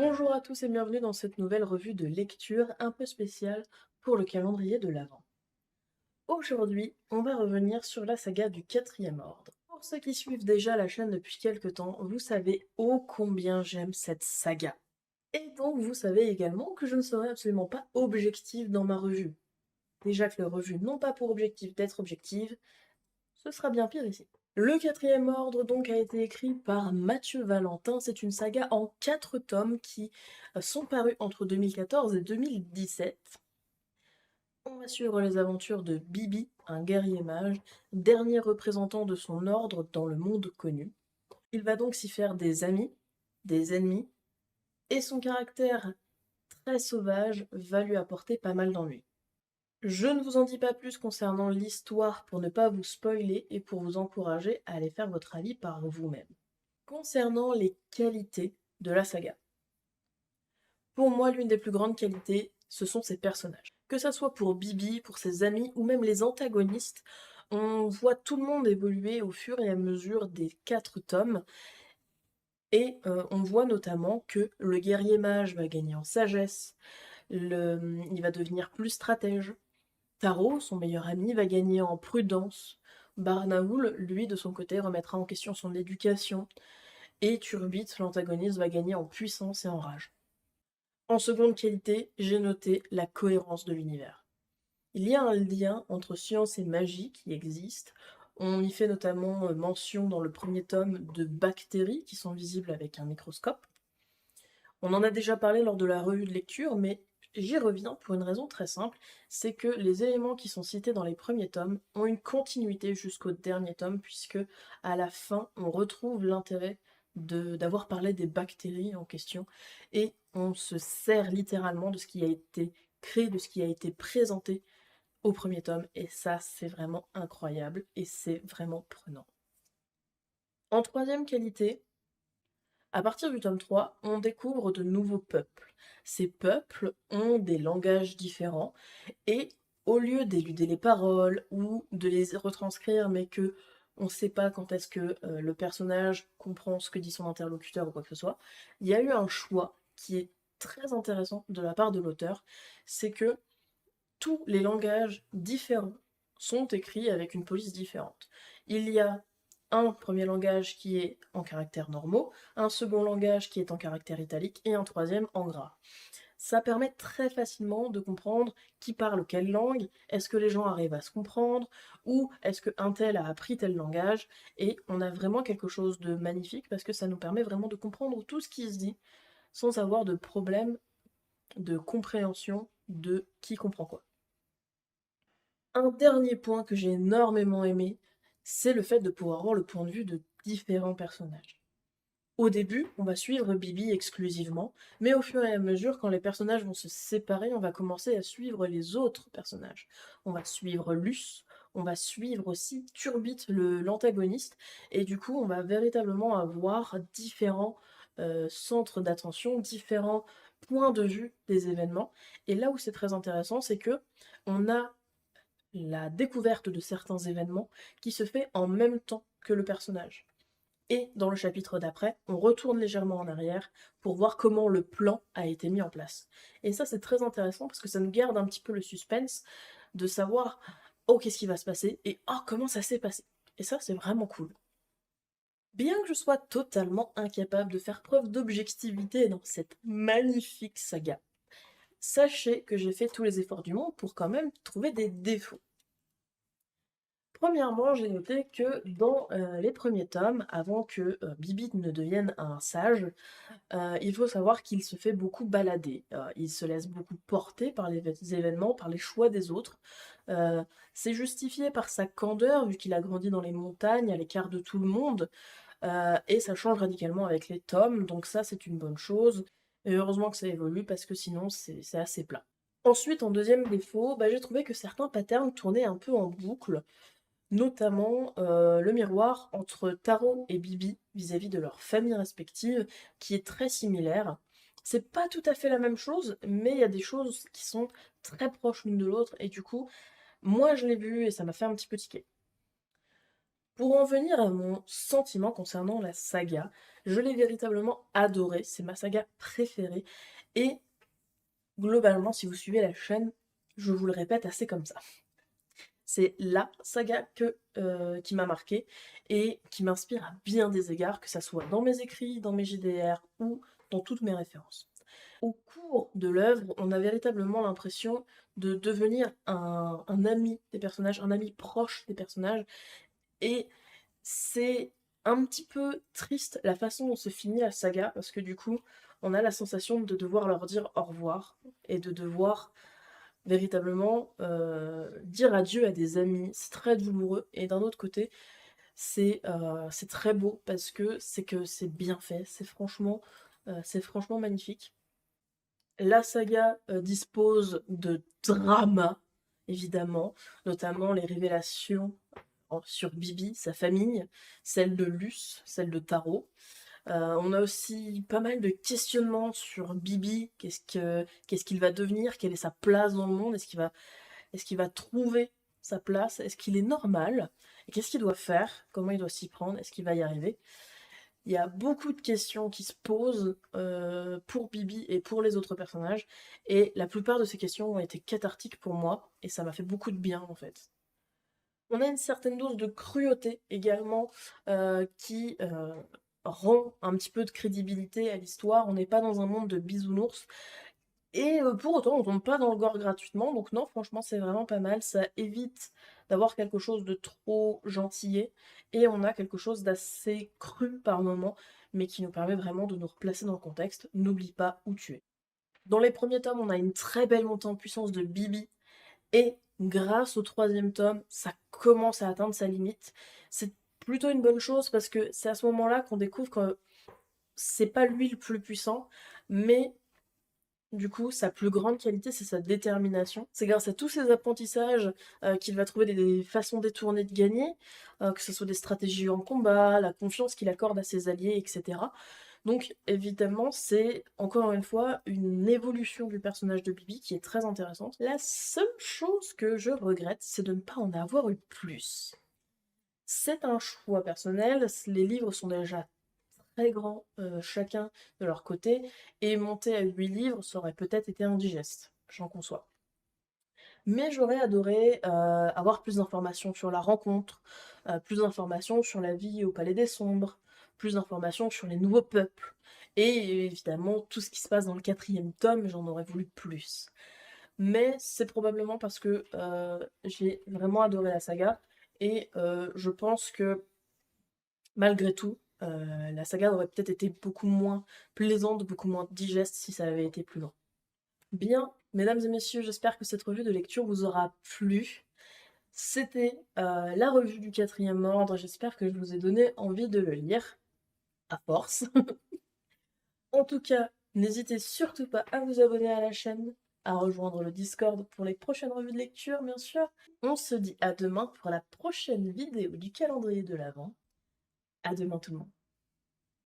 Bonjour à tous et bienvenue dans cette nouvelle revue de lecture un peu spéciale pour le calendrier de l'Avent. Aujourd'hui, on va revenir sur la saga du Quatrième Ordre. Pour ceux qui suivent déjà la chaîne depuis quelques temps, vous savez ô combien j'aime cette saga. Et donc vous savez également que je ne serai absolument pas objective dans ma revue. Déjà que les revues n'ont pas pour objectif d'être objectives, ce sera bien pire ici. Le Quatrième Ordre donc a été écrit par Mathieu Valentin. C'est une saga en 4 tomes qui sont parus entre 2014 et 2017. On va suivre les aventures de Bibi, un guerrier mage, dernier représentant de son ordre dans le monde connu. Il va donc s'y faire des amis, des ennemis, et son caractère très sauvage va lui apporter pas mal d'ennuis. Je ne vous en dis pas plus concernant l'histoire pour ne pas vous spoiler et pour vous encourager à aller faire votre avis par vous-même. Concernant les qualités de la saga, pour moi l'une des plus grandes qualités, ce sont ses personnages. Que ça soit pour Bibi, pour ses amis ou même les antagonistes, on voit tout le monde évoluer au fur et à mesure des 4 tomes et on voit notamment que le guerrier mage va gagner en sagesse, il va devenir plus stratège. Taro, son meilleur ami, va gagner en prudence. Barnaoul, lui, de son côté, remettra en question son éducation. Et Turbit, l'antagoniste, va gagner en puissance et en rage. En seconde qualité, j'ai noté la cohérence de l'univers. Il y a un lien entre science et magie qui existe. On y fait notamment mention dans le premier tome de bactéries qui sont visibles avec un microscope. On en a déjà parlé lors de la revue de lecture, mais j'y reviens pour une raison très simple, c'est que les éléments qui sont cités dans les premiers tomes ont une continuité jusqu'au dernier tome, puisque à la fin, on retrouve l'intérêt d'avoir parlé des bactéries en question, et on se sert littéralement de ce qui a été créé, de ce qui a été présenté au premier tome, et ça, c'est vraiment incroyable, et c'est vraiment prenant. En troisième qualité, à partir du tome 3, on découvre de nouveaux peuples. Ces peuples ont des langages différents et au lieu d'éluder les paroles ou de les retranscrire mais que on ne sait pas quand est-ce que le personnage comprend ce que dit son interlocuteur ou quoi que ce soit, il y a eu un choix qui est très intéressant de la part de l'auteur, c'est que tous les langages différents sont écrits avec une police différente. Il y a un premier langage qui est en caractères normaux, un second langage qui est en caractère italique et un troisième en gras. Ça permet très facilement de comprendre qui parle quelle langue, est-ce que les gens arrivent à se comprendre, ou est-ce qu'un tel a appris tel langage, et on a vraiment quelque chose de magnifique parce que ça nous permet vraiment de comprendre tout ce qui se dit sans avoir de problème de compréhension de qui comprend quoi. Un dernier point que j'ai énormément aimé, c'est le fait de pouvoir voir le point de vue de différents personnages. Au début, on va suivre Bibi exclusivement, mais au fur et à mesure, quand les personnages vont se séparer, on va commencer à suivre les autres personnages. On va suivre Luce, on va suivre aussi Turbit, l'antagoniste, et du coup, on va véritablement avoir différents centres d'attention, différents points de vue des événements. Et là où c'est très intéressant, c'est que on a la découverte de certains événements qui se fait en même temps que le personnage. Et dans le chapitre d'après, on retourne légèrement en arrière pour voir comment le plan a été mis en place. Et ça, c'est très intéressant parce que ça nous garde un petit peu le suspense de savoir oh, qu'est-ce qui va se passer et oh, comment ça s'est passé. Et ça, c'est vraiment cool. Bien que je sois totalement incapable de faire preuve d'objectivité dans cette magnifique saga, sachez que j'ai fait tous les efforts du monde pour quand même trouver des défauts. Premièrement, j'ai noté que dans les premiers tomes, avant que Bibi ne devienne un sage, il faut savoir qu'il se fait beaucoup balader. Il se laisse beaucoup porter par les événements, par les choix des autres. Euh, c'est justifié par sa candeur, vu qu'il a grandi dans les montagnes, à l'écart de tout le monde, et ça change radicalement avec les tomes, donc ça c'est une bonne chose. Et heureusement que ça évolue, parce que sinon c'est assez plat. Ensuite, en deuxième défaut, j'ai trouvé que certains patterns tournaient un peu en boucle, notamment le miroir entre Taro et Bibi vis-à-vis de leurs familles respectives, qui est très similaire. C'est pas tout à fait la même chose, mais il y a des choses qui sont très proches l'une de l'autre, et du coup, moi je l'ai vu et ça m'a fait un petit peu tiquer. Pour en venir à mon sentiment concernant la saga, je l'ai véritablement adorée, c'est ma saga préférée et globalement, si vous suivez la chaîne, je vous le répète assez comme ça. C'est la saga qui m'a marquée et qui m'inspire à bien des égards, que ça soit dans mes écrits, dans mes JDR ou dans toutes mes références. Au cours de l'œuvre, on a véritablement l'impression de devenir un ami des personnages, un ami proche des personnages, et c'est un petit peu triste la façon dont se finit la saga, parce que du coup, on a la sensation de devoir leur dire au revoir, et de devoir véritablement dire adieu à des amis. C'est très douloureux, et d'un autre côté, c'est très beau, parce que c'est bien fait, c'est franchement magnifique. La saga dispose de drama, évidemment, notamment les révélations sur Bibi, sa famille, celle de Luce, celle de Taro. On a aussi pas mal de questionnements sur Bibi, qu'est-ce qu'il va devenir, quelle est sa place dans le monde, est-ce qu'il va trouver sa place, est-ce qu'il est normal, et qu'est-ce qu'il doit faire, comment il doit s'y prendre, est-ce qu'il va y arriver. Il y a beaucoup de questions qui se posent pour Bibi et pour les autres personnages, et la plupart de ces questions ont été cathartiques pour moi, et ça m'a fait beaucoup de bien en fait. On a une certaine dose de cruauté également qui rend un petit peu de crédibilité à l'histoire. On n'est pas dans un monde de bisounours. Et pour autant, on tombe pas dans le gore gratuitement. Donc non, franchement, c'est vraiment pas mal. Ça évite d'avoir quelque chose de trop gentillet. Et on a quelque chose d'assez cru par moment, mais qui nous permet vraiment de nous replacer dans le contexte. N'oublie pas où tu es. Dans les premiers tomes, on a une très belle montée en puissance de Bibi. Et grâce au troisième tome, ça commence à atteindre sa limite. C'est plutôt une bonne chose parce que c'est à ce moment-là qu'on découvre que c'est pas lui le plus puissant, mais du coup, sa plus grande qualité, c'est sa détermination. C'est grâce à tous ses apprentissages qu'il va trouver des façons détournées de gagner, que ce soit des stratégies en combat, la confiance qu'il accorde à ses alliés, etc. Donc évidemment, c'est encore une fois une évolution du personnage de Bibi qui est très intéressante. La seule chose que je regrette, c'est de ne pas en avoir eu plus. C'est un choix personnel, les livres sont déjà très grands chacun de leur côté, et monter à 8 livres, ça aurait peut-être été indigeste, j'en conçois. Mais j'aurais adoré avoir plus d'informations sur la rencontre, plus d'informations sur la vie au Palais des Sombres, plus d'informations sur les nouveaux peuples. Et évidemment, tout ce qui se passe dans le quatrième tome, j'en aurais voulu plus. Mais c'est probablement parce que j'ai vraiment adoré la saga, et je pense que malgré tout, la saga aurait peut-être été beaucoup moins plaisante, beaucoup moins digeste si ça avait été plus long. Bien, mesdames et messieurs, j'espère que cette revue de lecture vous aura plu. C'était la revue du quatrième ordre, j'espère que je vous ai donné envie de le lire, à force. En tout cas, n'hésitez surtout pas à vous abonner à la chaîne, à rejoindre le Discord pour les prochaines revues de lecture, bien sûr. On se dit à demain pour la prochaine vidéo du calendrier de l'Avent. À demain tout le monde.